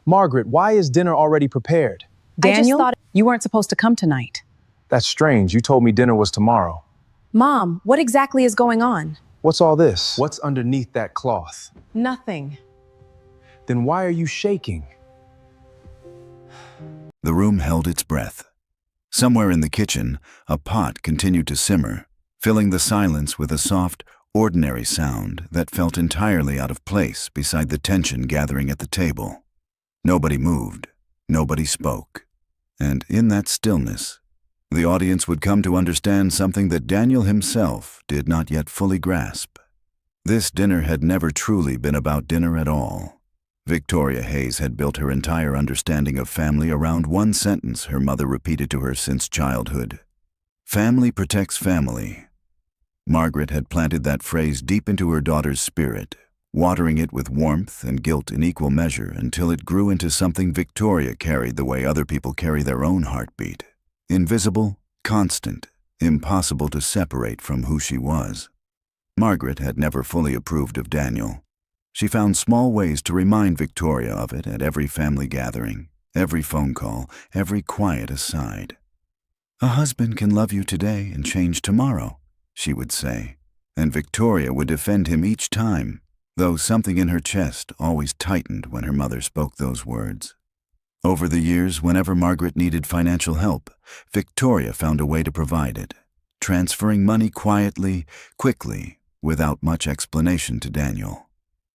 Margaret, why is dinner already prepared? Daniel, you weren't supposed to come tonight. That's strange. You told me dinner was tomorrow. Mom, what exactly is going on? What's all this? What's underneath that cloth? Nothing. Then why are you shaking? The room held its breath. Somewhere in the kitchen, a pot continued to simmer, filling the silence with a soft, ordinary sound that felt entirely out of place beside the tension gathering at the table. Nobody moved, nobody spoke, and in that stillness, the audience would come to understand something that Daniel himself did not yet fully grasp. This dinner had never truly been about dinner at all. Victoria Hayes had built her entire understanding of family around one sentence her mother repeated to her since childhood. Family protects family. Margaret had planted that phrase deep into her daughter's spirit, watering it with warmth and guilt in equal measure until it grew into something Victoria carried the way other people carry their own heartbeat. Invisible, constant, impossible to separate from who she was. Margaret had never fully approved of Daniel. She found small ways to remind Victoria of it at every family gathering, every phone call, every quiet aside. "A husband can love you today and change tomorrow," she would say, and Victoria would defend him each time, though something in her chest always tightened when her mother spoke those words. Over the years, whenever Margaret needed financial help, Victoria found a way to provide it, transferring money quietly, quickly, without much explanation to Daniel.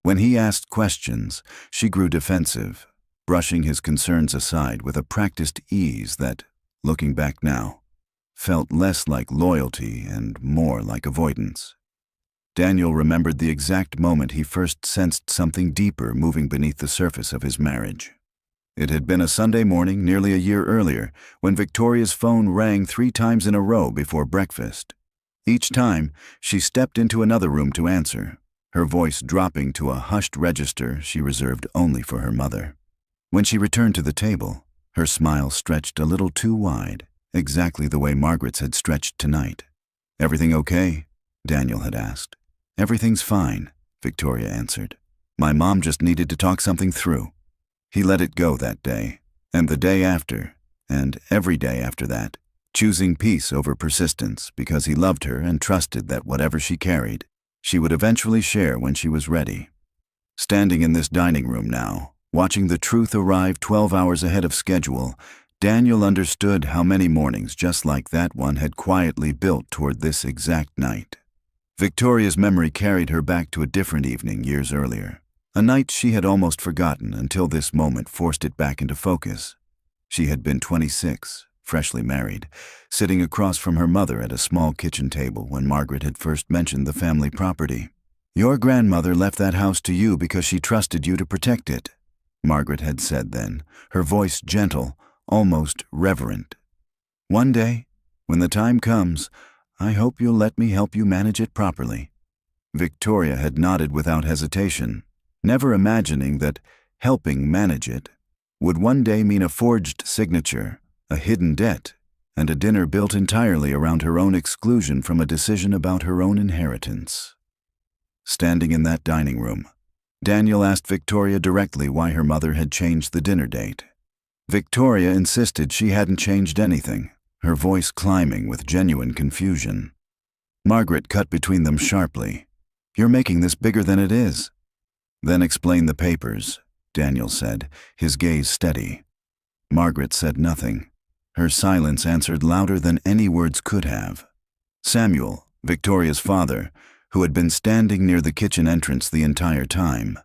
When he asked questions, she grew defensive, brushing his concerns aside with a practiced ease that, looking back now, felt less like loyalty and more like avoidance. Daniel remembered the exact moment he first sensed something deeper moving beneath the surface of his marriage. It had been a Sunday morning nearly a year earlier when Victoria's phone rang 3 times in a row before breakfast. Each time, she stepped into another room to answer, her voice dropping to a hushed register she reserved only for her mother. When she returned to the table, her smile stretched a little too wide, exactly the way Margaret's had stretched tonight. "Everything okay?" Daniel had asked. "Everything's fine," Victoria answered. "My mom just needed to talk something through." He let it go that day, and the day after, and every day after that, choosing peace over persistence because he loved her and trusted that whatever she carried, she would eventually share when she was ready. Standing in this dining room now, watching the truth arrive 12 hours ahead of schedule, Daniel understood how many mornings just like that one had quietly built toward this exact night. Victoria's memory carried her back to a different evening years earlier, a night she had almost forgotten until this moment forced it back into focus. She had been 26, freshly married, sitting across from her mother at a small kitchen table when Margaret had first mentioned the family property. "Your grandmother left that house to you because she trusted you to protect it," Margaret had said then, her voice gentle, almost reverent. "One day, when the time comes, I hope you'll let me help you manage it properly." Victoria had nodded without hesitation, never imagining that helping manage it would one day mean a forged signature, a hidden debt, and a dinner built entirely around her own exclusion from a decision about her own inheritance. Standing in that dining room, Daniel asked Victoria directly why her mother had changed the dinner date. Victoria insisted she hadn't changed anything, her voice climbing with genuine confusion. Margaret cut between them sharply. "You're making this bigger than it is." "Then explain the papers," Daniel said, his gaze steady. Margaret said nothing. Her silence answered louder than any words could have. Samuel, Victoria's father, who had been standing near the kitchen entrance the entire time,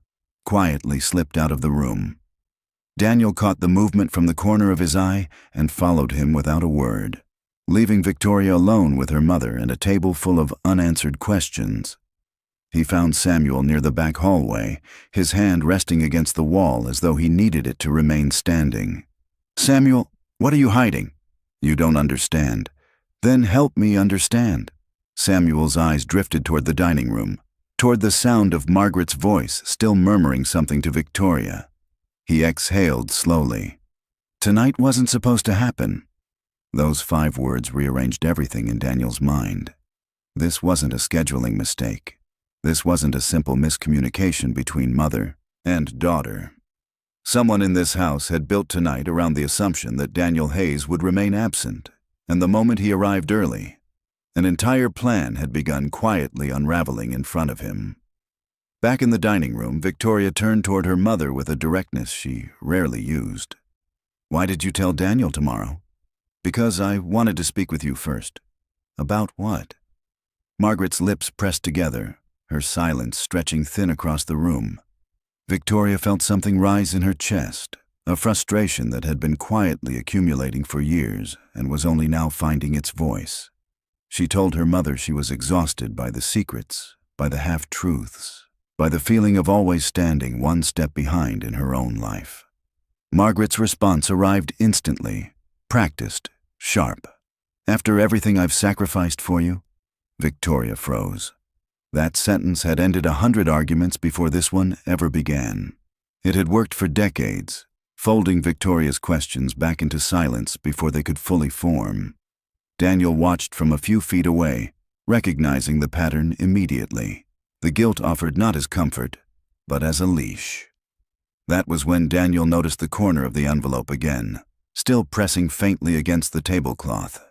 quietly slipped out of the room. Daniel caught the movement from the corner of his eye and followed him without a word, leaving Victoria alone with her mother and a table full of unanswered questions. He found Samuel near the back hallway, his hand resting against the wall as though he needed it to remain standing. "Samuel, what are you hiding?" "You don't understand." "Then help me understand." Samuel's eyes drifted toward the dining room, toward the sound of Margaret's voice still murmuring something to Victoria. He exhaled slowly. Tonight wasn't supposed to happen. Those 5 words rearranged everything in Daniel's mind. This wasn't a scheduling mistake. This wasn't a simple miscommunication between mother and daughter. Someone in this house had built tonight around the assumption that Daniel Hayes would remain absent, and the moment he arrived early, an entire plan had begun quietly unraveling in front of him. Back in the dining room, Victoria turned toward her mother with a directness she rarely used. "Why did you tell Daniel tomorrow?" "Because I wanted to speak with you first." "About what?" Margaret's lips pressed together, her silence stretching thin across the room. Victoria felt something rise in her chest, a frustration that had been quietly accumulating for years and was only now finding its voice. She told her mother she was exhausted by the secrets, by the half-truths, by the feeling of always standing one step behind in her own life. Margaret's response arrived instantly, practiced, sharp. "After everything I've sacrificed for you?" Victoria froze. That sentence had ended 100 arguments before this one ever began. It had worked for decades, folding Victoria's questions back into silence before they could fully form. Daniel watched from a few feet away, recognizing the pattern immediately. The guilt offered not as comfort, but as a leash. That was when Daniel noticed the corner of the envelope again, still pressing faintly against the tablecloth.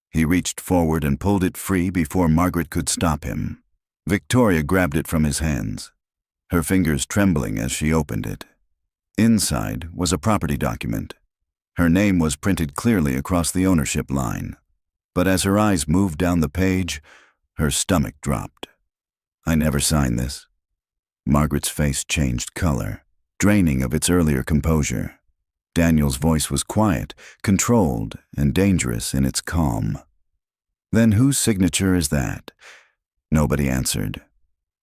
He reached forward and pulled it free before Margaret could stop him. Victoria grabbed it from his hands, her fingers trembling as she opened it. Inside was a property document. Her name was printed clearly across the ownership line. But as her eyes moved down the page, her stomach dropped. "I never signed this." Margaret's face changed color, draining of its earlier composure. Daniel's voice was quiet, controlled, and dangerous in its calm. "Then whose signature is that?" Nobody answered.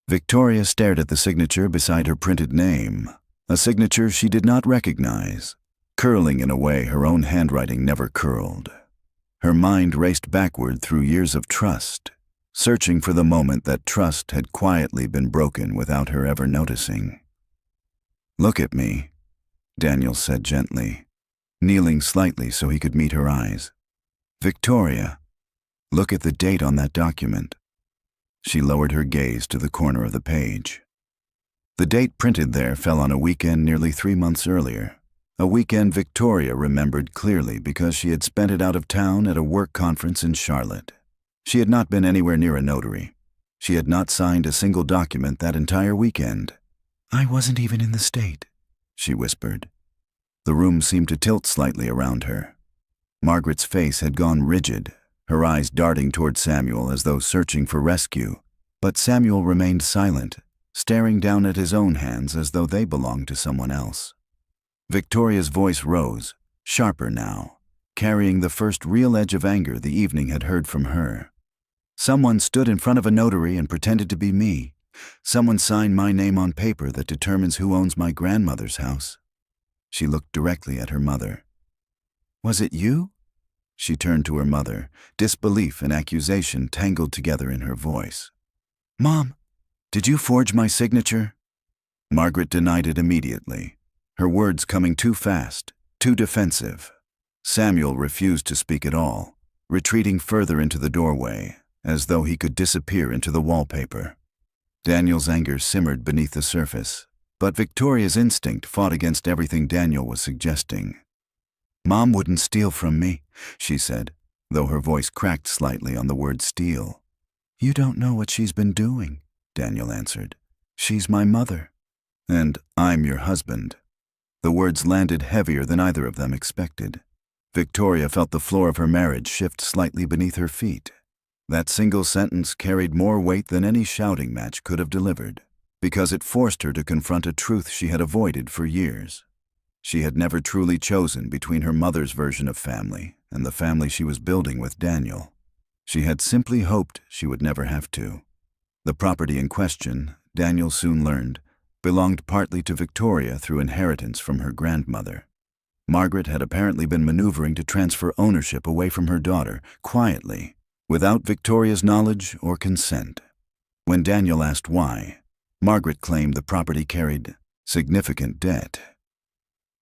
Victoria stared at the signature beside her printed name, a signature she did not recognize, curling in a way her own handwriting never curled. Her mind raced backward through years of trust, searching for the moment that trust had quietly been broken without her ever noticing. "Look at me," Daniel said gently, kneeling slightly so he could meet her eyes. "Victoria, look at the date on that document." She lowered her gaze to the corner of the page. The date printed there fell on a weekend nearly 3 months earlier. A weekend Victoria remembered clearly because she had spent it out of town at a work conference in Charlotte. She had not been anywhere near a notary. She had not signed a single document that entire weekend. "I wasn't even in the state," she whispered. The room seemed to tilt slightly around her. Margaret's face had gone rigid, her eyes darting toward Samuel as though searching for rescue. But Samuel remained silent, staring down at his own hands as though they belonged to someone else. Victoria's voice rose, sharper now, carrying the first real edge of anger the evening had heard from her. "Someone stood in front of a notary and pretended to be me. Someone signed my name on paper that determines who owns my grandmother's house." She looked directly at her mother. "Was it you?" She turned to her mother, disbelief and accusation tangled together in her voice. "Mom, did you forge my signature?" Margaret denied it immediately, her words coming too fast, too defensive. Samuel refused to speak at all, retreating further into the doorway, as though he could disappear into the wallpaper. Daniel's anger simmered beneath the surface, but Victoria's instinct fought against everything Daniel was suggesting. "Mom wouldn't steal from me," she said, though her voice cracked slightly on the word steal. "You don't know what she's been doing," Daniel answered. "She's my mother." "And I'm your husband." The words landed heavier than either of them expected. Victoria felt the floor of her marriage shift slightly beneath her feet. That single sentence carried more weight than any shouting match could have delivered, because it forced her to confront a truth she had avoided for years. She had never truly chosen between her mother's version of family and the family she was building with Daniel. She had simply hoped she would never have to. The property in question, Daniel soon learned, belonged partly to Victoria through inheritance from her grandmother. Margaret had apparently been maneuvering to transfer ownership away from her daughter, quietly, without Victoria's knowledge or consent. When Daniel asked why, Margaret claimed the property carried significant debt.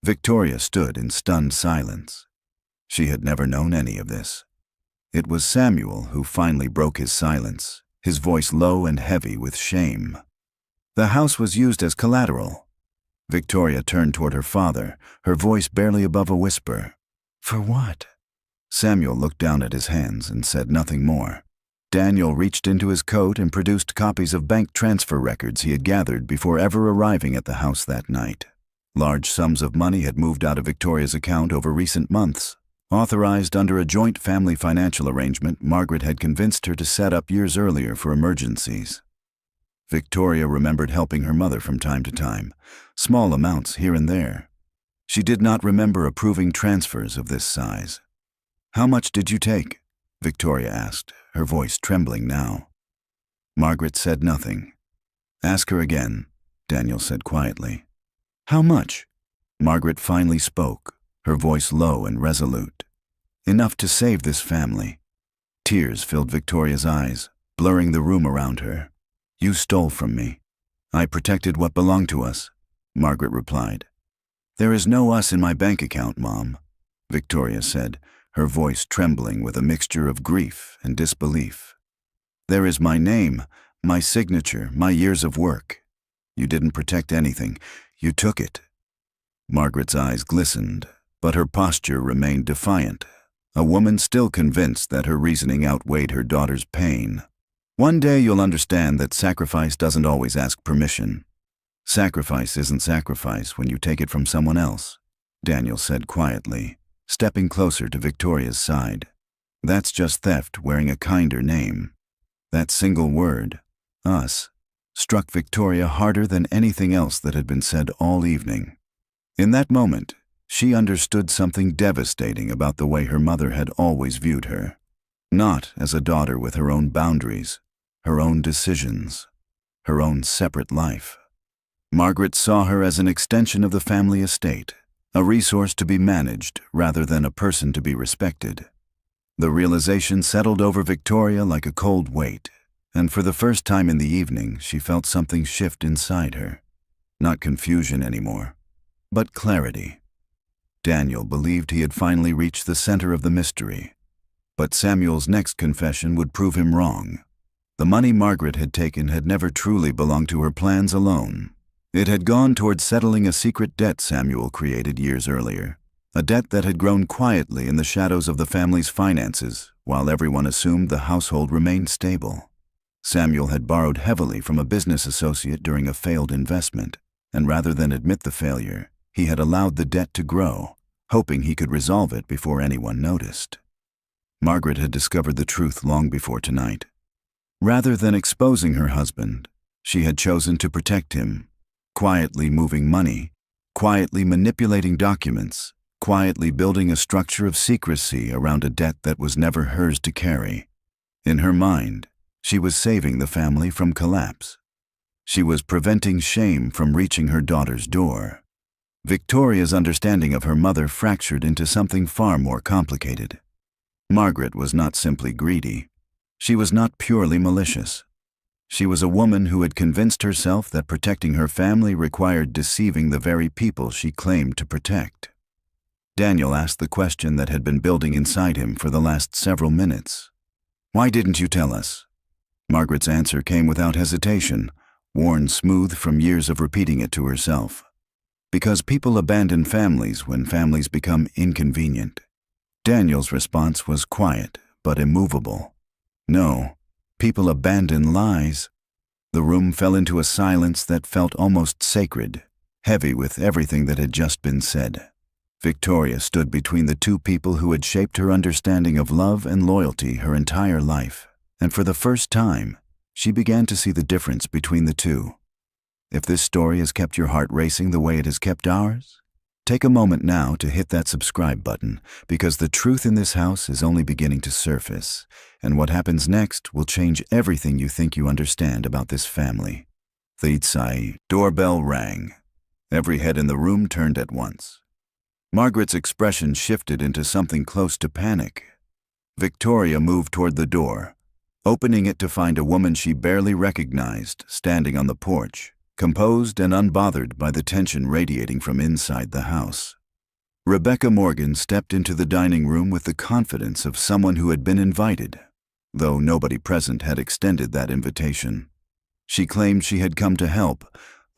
Victoria stood in stunned silence. She had never known any of this. It was Samuel who finally broke his silence, his voice low and heavy with shame. "The house was used as collateral." Victoria turned toward her father, her voice barely above a whisper. "For what?" Samuel looked down at his hands and said nothing more. Daniel reached into his coat and produced copies of bank transfer records he had gathered before ever arriving at the house that night. Large sums of money had moved out of Victoria's account over recent months. Authorized under a joint family financial arrangement Margaret had convinced her to set up years earlier for emergencies. Victoria remembered helping her mother from time to time, small amounts here and there. She did not remember approving transfers of this size. "How much did you take?" Victoria asked, her voice trembling now. Margaret said nothing. "Ask her again," Daniel said quietly. "How much?" Margaret finally spoke, her voice low and resolute. "Enough to save this family." Tears filled Victoria's eyes, blurring the room around her. "You stole from me. I protected what belonged to us," Margaret replied. "There is no us in my bank account, Mom," Victoria said, her voice trembling with a mixture of grief and disbelief. "There is my name, my signature, my years of work. You didn't protect anything. You took it." Margaret's eyes glistened, but her posture remained defiant, a woman still convinced that her reasoning outweighed her daughter's pain. "One day you'll understand that sacrifice doesn't always ask permission. Sacrifice isn't sacrifice when you take it from someone else," Daniel said quietly, stepping closer to Victoria's side. "That's just theft wearing a kinder name." That single word, us, struck Victoria harder than anything else that had been said all evening. In that moment, she understood something devastating about the way her mother had always viewed her. Not as a daughter with her own boundaries, her own decisions, her own separate life. Margaret saw her as an extension of the family estate, a resource to be managed rather than a person to be respected. The realization settled over Victoria like a cold weight, and for the first time in the evening she felt something shift inside her. Not confusion anymore, but clarity. Daniel believed he had finally reached the center of the mystery, but Samuel's next confession would prove him wrong. The money Margaret had taken had never truly belonged to her plans alone. It had gone toward settling a secret debt Samuel created years earlier, a debt that had grown quietly in the shadows of the family's finances while everyone assumed the household remained stable. Samuel had borrowed heavily from a business associate during a failed investment, and rather than admit the failure, he had allowed the debt to grow, hoping he could resolve it before anyone noticed. Margaret had discovered the truth long before tonight. Rather than exposing her husband, she had chosen to protect him, quietly moving money, quietly manipulating documents, quietly building a structure of secrecy around a debt that was never hers to carry. In her mind, she was saving the family from collapse. She was preventing shame from reaching her daughter's door. Victoria's understanding of her mother fractured into something far more complicated. Margaret was not simply greedy. She was not purely malicious. She was a woman who had convinced herself that protecting her family required deceiving the very people she claimed to protect. Daniel asked the question that had been building inside him for the last several minutes. "Why didn't you tell us?" Margaret's answer came without hesitation, worn smooth from years of repeating it to herself. "Because people abandon families when families become inconvenient." Daniel's response was quiet but immovable. "No. People abandon lies." The room fell into a silence that felt almost sacred, heavy with everything that had just been said. Victoria stood between the two people who had shaped her understanding of love and loyalty her entire life, and for the first time, she began to see the difference between the two. If this story has kept your heart racing the way it has kept ours, take a moment now to hit that subscribe button, because the truth in this house is only beginning to surface, and what happens next will change everything you think you understand about this family. The doorbell rang. Every head in the room turned at once. Margaret's expression shifted into something close to panic. Victoria moved toward the door, opening it to find a woman she barely recognized standing on the porch, composed and unbothered by the tension radiating from inside the house. Rebecca Morgan stepped into the dining room with the confidence of someone who had been invited, though nobody present had extended that invitation. She claimed she had come to help,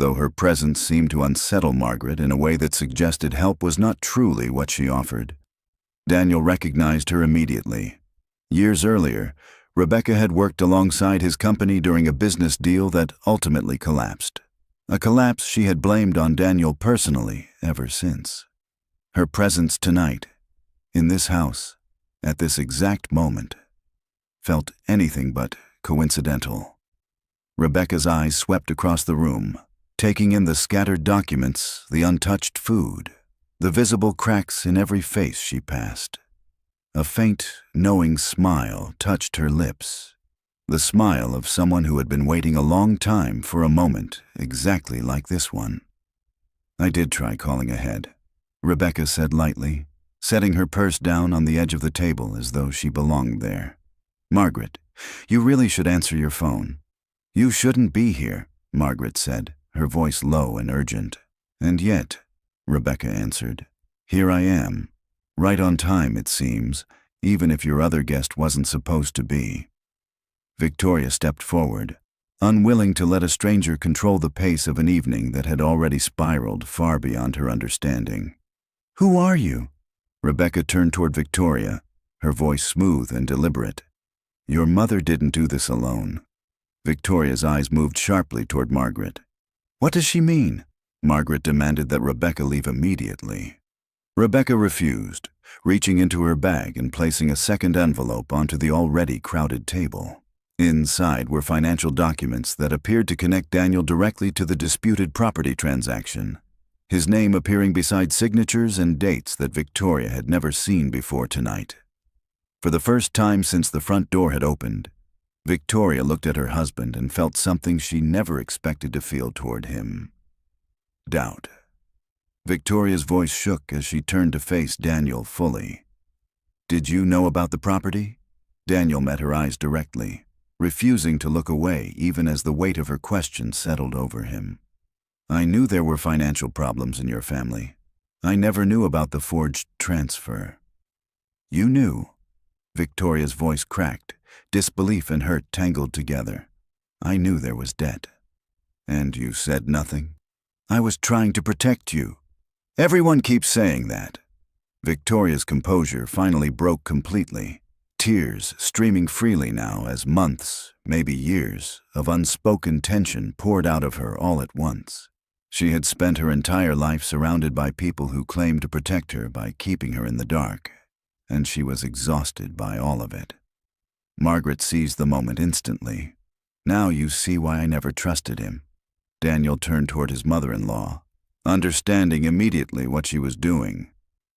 though her presence seemed to unsettle Margaret in a way that suggested help was not truly what she offered. Daniel recognized her immediately. Years earlier, Rebecca had worked alongside his company during a business deal that ultimately collapsed. A collapse she had blamed on Daniel personally ever since. Her presence tonight, in this house, at this exact moment, felt anything but coincidental. Rebecca's eyes swept across the room, taking in the scattered documents, the untouched food, the visible cracks in every face she passed. A faint, knowing smile touched her lips, the smile of someone who had been waiting a long time for a moment exactly like this one. "I did try calling ahead," Rebecca said lightly, setting her purse down on the edge of the table as though she belonged there. "Margaret, you really should answer your phone." "You shouldn't be here," Margaret said, her voice low and urgent. "And yet," Rebecca answered, "here I am. Right on time, it seems, even if your other guest wasn't supposed to be." Victoria stepped forward, unwilling to let a stranger control the pace of an evening that had already spiraled far beyond her understanding. "Who are you?" Rebecca turned toward Victoria, her voice smooth and deliberate. "Your mother didn't do this alone." Victoria's eyes moved sharply toward Margaret. "What does she mean?" Margaret demanded that Rebecca leave immediately. Rebecca refused, reaching into her bag and placing a second envelope onto the already crowded table. Inside were financial documents that appeared to connect Daniel directly to the disputed property transaction, his name appearing beside signatures and dates that Victoria had never seen before tonight. For the first time since the front door had opened, Victoria looked at her husband and felt something she never expected to feel toward him: doubt. Victoria's voice shook as she turned to face Daniel fully. "Did you know about the property?" Daniel met her eyes directly, refusing to look away even as the weight of her question settled over him. "I knew there were financial problems in your family. I never knew about the forged transfer." "You knew?" Victoria's voice cracked, disbelief and hurt tangled together. "I knew there was debt." "And you said nothing?" "I was trying to protect you." "Everyone keeps saying that." Victoria's composure finally broke completely, tears streaming freely now as months, maybe years, of unspoken tension poured out of her all at once. She had spent her entire life surrounded by people who claimed to protect her by keeping her in the dark, and she was exhausted by all of it. Margaret seized the moment instantly. "Now you see why I never trusted him." Daniel turned toward his mother-in-law, understanding immediately what she was doing,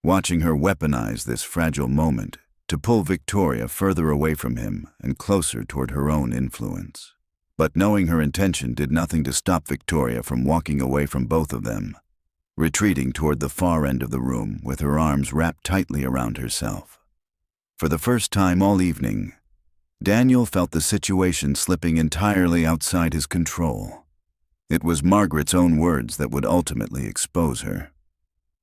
watching her weaponize this fragile moment to pull Victoria further away from him and closer toward her own influence. But knowing her intention did nothing to stop Victoria from walking away from both of them, retreating toward the far end of the room with her arms wrapped tightly around herself. For the first time all evening, Daniel felt the situation slipping entirely outside his control. It was Margaret's own words that would ultimately expose her.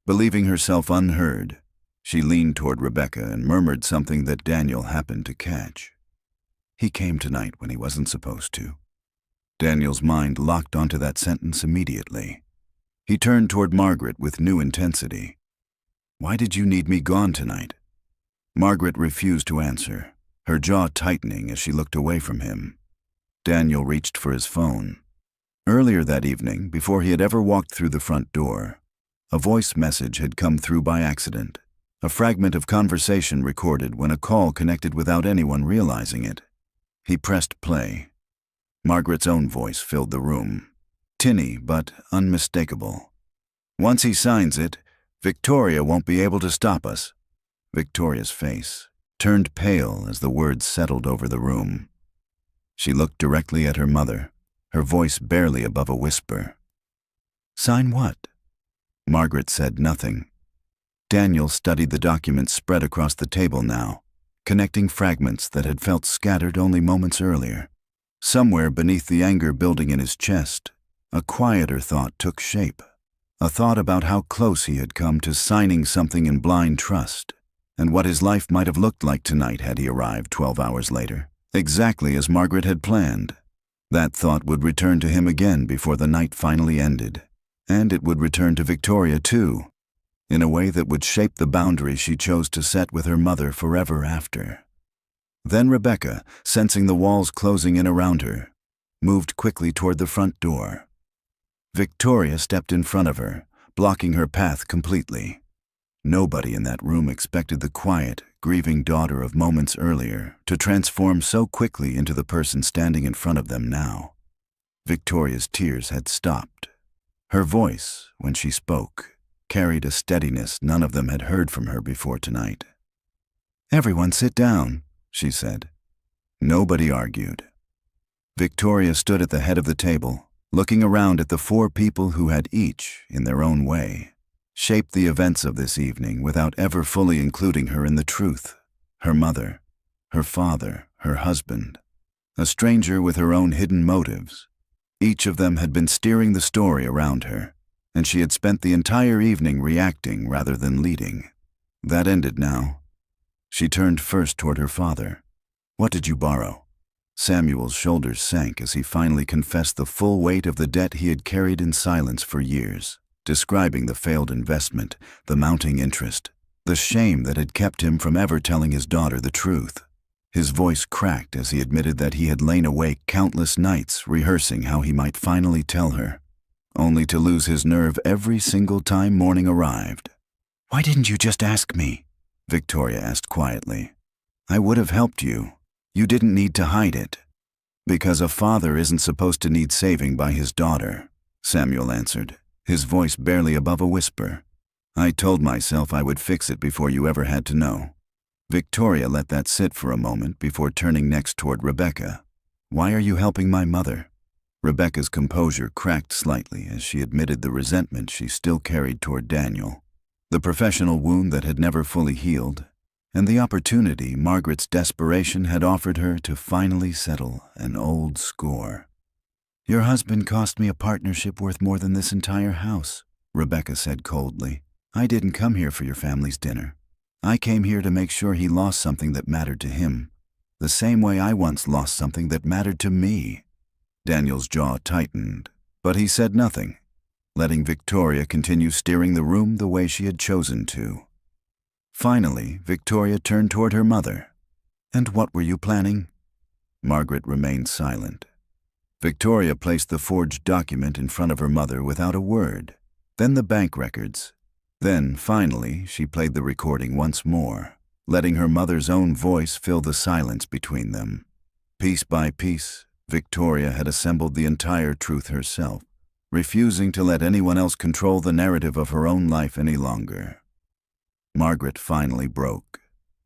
Believing herself unheard, she leaned toward Rebecca and murmured something that Daniel happened to catch. "He came tonight when he wasn't supposed to." Daniel's mind locked onto that sentence immediately. He turned toward Margaret with new intensity. "Why did you need me gone tonight?" Margaret refused to answer, her jaw tightening as she looked away from him. Daniel reached for his phone. Earlier that evening, before he had ever walked through the front door, a voice message had come through by accident, a fragment of conversation recorded when a call connected without anyone realizing it. He pressed play. Margaret's own voice filled the room, tinny but unmistakable. "Once he signs it, Victoria won't be able to stop us." Victoria's face turned pale as the words settled over the room. She looked directly at her mother, her voice barely above a whisper. "Sign what?" Margaret said nothing. Daniel studied the documents spread across the table now, connecting fragments that had felt scattered only moments earlier. Somewhere beneath the anger building in his chest, a quieter thought took shape, a thought about how close he had come to signing something in blind trust, and what his life might have looked like tonight had he arrived 12 hours later, exactly as Margaret had planned. That thought would return to him again before the night finally ended. And it would return to Victoria too, in a way that would shape the boundary she chose to set with her mother forever after. Then Rebecca, sensing the walls closing in around her, moved quickly toward the front door. Victoria stepped in front of her, blocking her path completely. Nobody in that room expected the quiet, grieving daughter of moments earlier to transform so quickly into the person standing in front of them now. Victoria's tears had stopped. Her voice, when she spoke, carried a steadiness none of them had heard from her before tonight. "Everyone sit down," she said. Nobody argued. Victoria stood at the head of the table, looking around at the four people who had each, in their own way, shaped the events of this evening without ever fully including her in the truth. Her mother, her father, her husband, a stranger with her own hidden motives. Each of them had been steering the story around her, and she had spent the entire evening reacting rather than leading. That ended now. She turned first toward her father. "What did you borrow?" Samuel's shoulders sank as he finally confessed the full weight of the debt he had carried in silence for years, describing the failed investment, the mounting interest, the shame that had kept him from ever telling his daughter the truth. His voice cracked as he admitted that he had lain awake countless nights rehearsing how he might finally tell her, only to lose his nerve every single time morning arrived. "Why didn't you just ask me?" Victoria asked quietly. "I would have helped you. You didn't need to hide it." "Because a father isn't supposed to need saving by his daughter," Samuel answered, his voice barely above a whisper. "I told myself I would fix it before you ever had to know." Victoria let that sit for a moment before turning next toward Rebecca. "Why are you helping my mother?" Rebecca's composure cracked slightly as she admitted the resentment she still carried toward Daniel, the professional wound that had never fully healed, and the opportunity Margaret's desperation had offered her to finally settle an old score. "Your husband cost me a partnership worth more than this entire house," Rebecca said coldly. "I didn't come here for your family's dinner. I came here to make sure he lost something that mattered to him, the same way I once lost something that mattered to me." Daniel's jaw tightened, but he said nothing, letting Victoria continue steering the room the way she had chosen to. Finally, Victoria turned toward her mother. "And what were you planning?" Margaret remained silent. Victoria placed the forged document in front of her mother without a word, then the bank records. Then, finally, she played the recording once more, letting her mother's own voice fill the silence between them. Piece by piece, Victoria had assembled the entire truth herself, refusing to let anyone else control the narrative of her own life any longer. Margaret finally broke.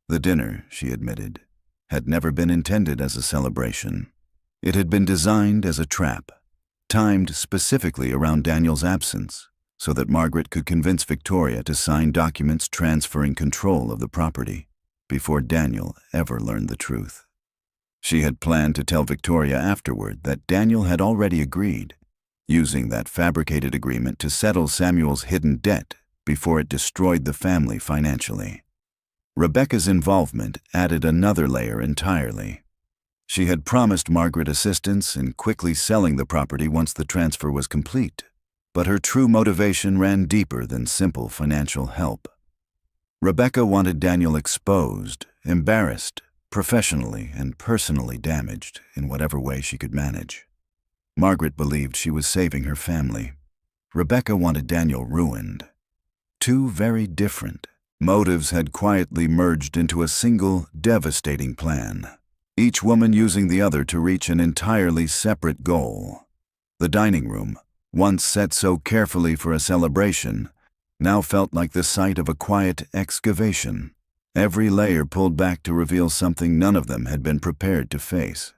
The dinner, she admitted, had never been intended as a celebration. It had been designed as a trap, timed specifically around Daniel's absence, so that Margaret could convince Victoria to sign documents transferring control of the property before Daniel ever learned the truth. She had planned to tell Victoria afterward that Daniel had already agreed, using that fabricated agreement to settle Samuel's hidden debt before it destroyed the family financially. Rebecca's involvement added another layer entirely. She had promised Margaret assistance in quickly selling the property once the transfer was complete, but her true motivation ran deeper than simple financial help. Rebecca wanted Daniel exposed, embarrassed, professionally and personally damaged in whatever way she could manage. Margaret believed she was saving her family. Rebecca wanted Daniel ruined. Two very different motives had quietly merged into a single, devastating plan, each woman using the other to reach an entirely separate goal. The dining room, once set so carefully for a celebration, now felt like the site of a quiet excavation, every layer pulled back to reveal something none of them had been prepared to face.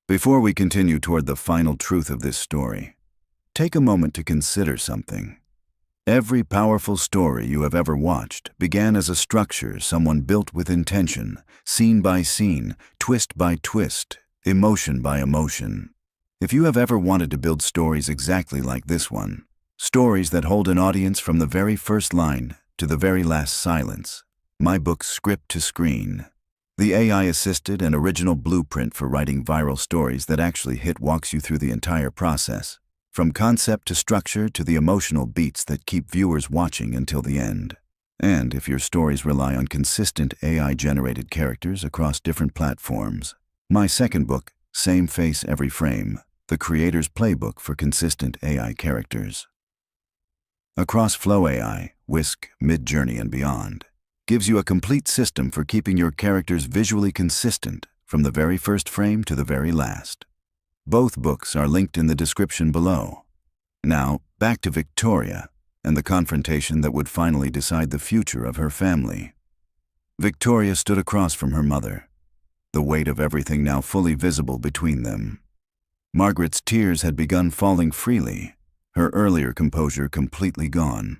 Before we continue toward the final truth of this story, take a moment to consider something. Every powerful story you have ever watched began as a structure someone built with intention, scene by scene, twist by twist, emotion by emotion. If you have ever wanted to build stories exactly like this one, stories that hold an audience from the very first line to the very last silence, my book Script to Screen, The AI-assisted and original blueprint for writing viral stories that actually hit walks you through the entire process, from concept to structure to the emotional beats that keep viewers watching until the end. And if your stories rely on consistent AI-generated characters across different platforms, my second book, Same Face Every Frame, the creator's playbook for consistent AI characters. Across Flow AI, Whisk, Midjourney, and beyond, gives you a complete system for keeping your characters visually consistent from the very first frame to the very last. Both books are linked in the description below. Now, back to Victoria and the confrontation that would finally decide the future of her family. Victoria stood across from her mother, the weight of everything now fully visible between them. Margaret's tears had begun falling freely, her earlier composure completely gone.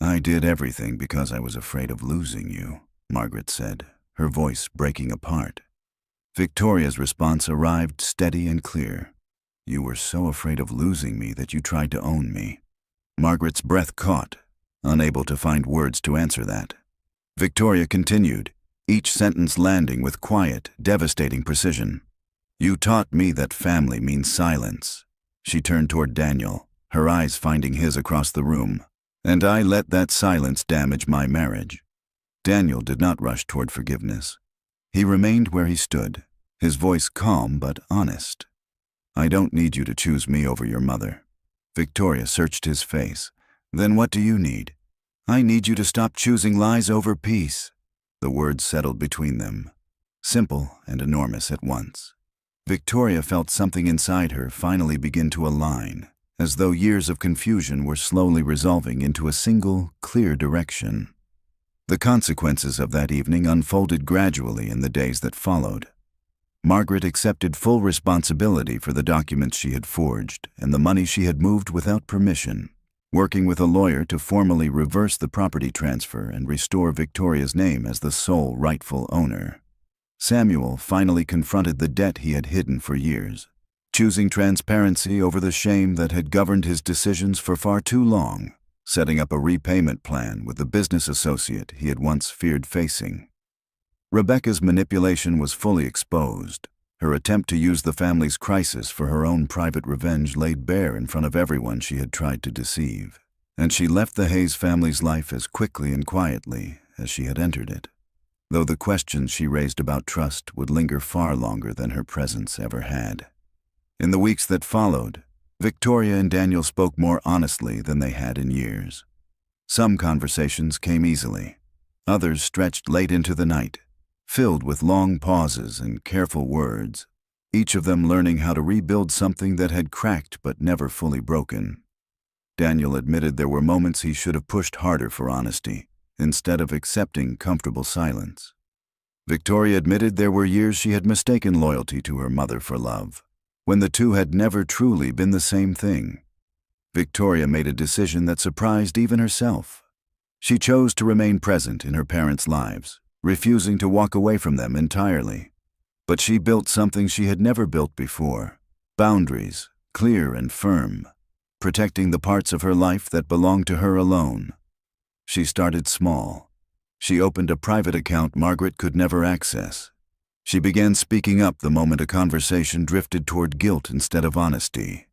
"I did everything because I was afraid of losing you," Margaret said, her voice breaking apart. Victoria's response arrived steady and clear. "You were so afraid of losing me that you tried to own me." Margaret's breath caught, unable to find words to answer that. Victoria continued, each sentence landing with quiet, devastating precision. "You taught me that family means silence." She turned toward Daniel, her eyes finding his across the room. "And I let that silence damage my marriage." Daniel did not rush toward forgiveness. He remained where he stood, his voice calm but honest. "I don't need you to choose me over your mother." Victoria searched his face. "Then what do you need?" "I need you to stop choosing lies over peace." The words settled between them, simple and enormous at once. Victoria felt something inside her finally begin to align, as though years of confusion were slowly resolving into a single, clear direction. The consequences of that evening unfolded gradually in the days that followed. Margaret accepted full responsibility for the documents she had forged and the money she had moved without permission, working with a lawyer to formally reverse the property transfer and restore Victoria's name as the sole rightful owner. Samuel finally confronted the debt he had hidden for years, choosing transparency over the shame that had governed his decisions for far too long, setting up a repayment plan with the business associate he had once feared facing. Rebecca's manipulation was fully exposed. Her attempt to use the family's crisis for her own private revenge laid bare in front of everyone she had tried to deceive, and she left the Hayes family's life as quickly and quietly as she had entered it, though the questions she raised about trust would linger far longer than her presence ever had. In the weeks that followed, Victoria and Daniel spoke more honestly than they had in years. Some conversations came easily. Others stretched late into the night, filled with long pauses and careful words, each of them learning how to rebuild something that had cracked but never fully broken. Daniel admitted there were moments he should have pushed harder for honesty, instead of accepting comfortable silence. Victoria admitted there were years she had mistaken loyalty to her mother for love, when the two had never truly been the same thing. Victoria made a decision that surprised even herself. She chose to remain present in her parents' lives, refusing to walk away from them entirely. But she built something she had never built before: boundaries, clear and firm, protecting the parts of her life that belonged to her alone. She started small. She opened a private account Margaret could never access. She began speaking up the moment a conversation drifted toward guilt instead of honesty,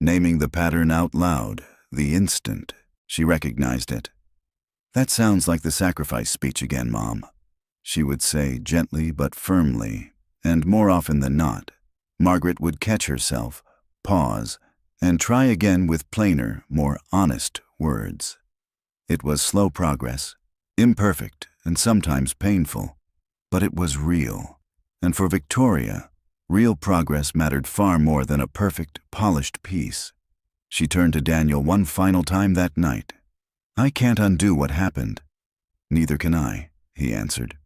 naming the pattern out loud, the instant she recognized it. "That sounds like the sacrifice speech again, Mom," she would say gently but firmly, and more often than not, Margaret would catch herself, pause, and try again with plainer, more honest words. It was slow progress, imperfect and sometimes painful, but it was real. And for Victoria, real progress mattered far more than a perfect, polished piece. She turned to Daniel one final time that night. "I can't undo what happened." "Neither can I," he answered.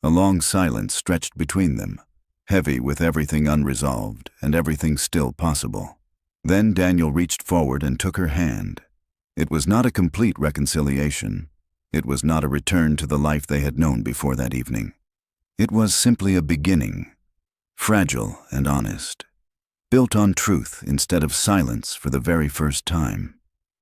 A long silence stretched between them, heavy with everything unresolved and everything still possible. Then Daniel reached forward and took her hand. It was not a complete reconciliation. It was not a return to the life they had known before that evening. It was simply a beginning, fragile and honest, built on truth instead of silence for the very first time.